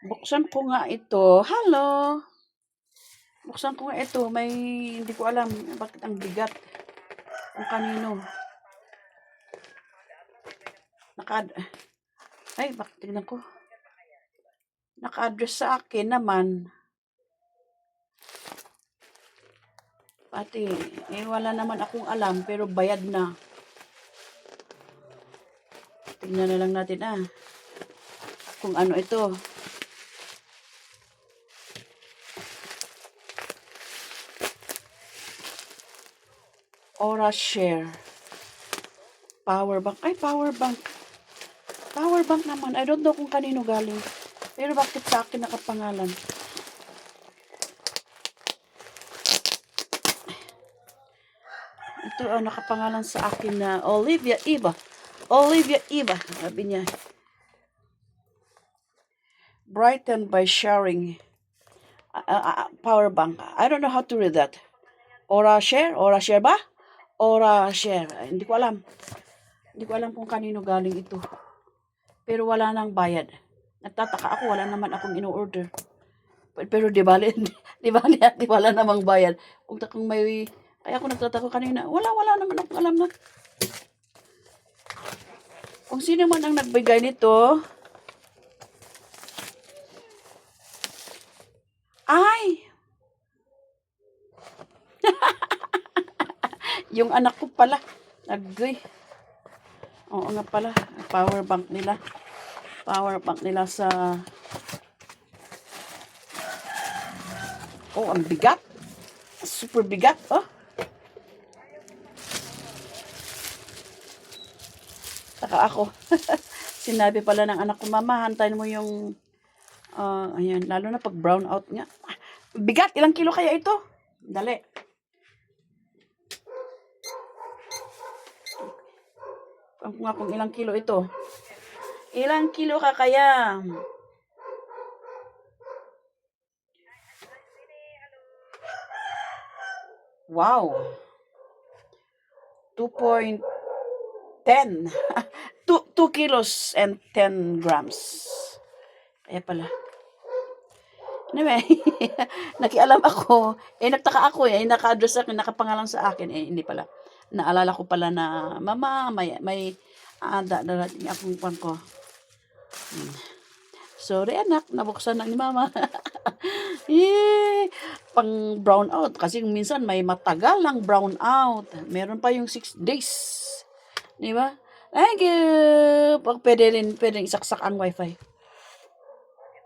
Buksan ko nga ito. Hello! Buksan ko nga ito. Hindi ko alam bakit ang bigat. Kung kanino. Bakit tignan ko. Naka-address sa akin naman. Pati, wala naman akong alam, pero bayad na. Tignan na lang natin kung ano ito. Aura Share. Power bank. Power bank. Power bank naman. I don't know kung kanino galing. Pero bakit sa akin nakapangalan? Ito nakapangalan sa akin na Olivia Eva. Olivia Eva. Sabi niya. Brighten by sharing. Power bank. I don't know how to read that. Aura Share? Aura Share ba? Aura Share. Hindi ko alam. Hindi ko alam kung kanino galing ito. Pero wala nang bayad. Nagtataka ako, wala naman akong ino-order. Pero di wala namang bayad. Kaya ako nagtataka kanina, wala naman akong alam na. Kung sino man ang nagbigay nito, yung anak ko pala, oo nga pala, power bank nila sa, ang bigat, super bigat, Taka ako, sinabi pala ng anak ko, mama, hantayin mo yung, ayan, lalo na pag brown out nga, bigat, ilang kilo kaya ito? Dali. Kung ilang kilo ito. Ilang kilo ka kaya? Wow. 2.10. 2 kilos and 10 grams. Kaya pala. Anyway, nakialam ako. Nagtaka ako naka-address sa akin, nakapangalan sa akin. Hindi pala. Naalala ko pala na, mama, may darating akong pan ko. Sorry anak, nabuksan na ni mama. Pang brown out. Kasi minsan may matagal lang brown out. Meron pa yung 6 days. Di ba? Thank you. Pwede rin isaksak ang wifi.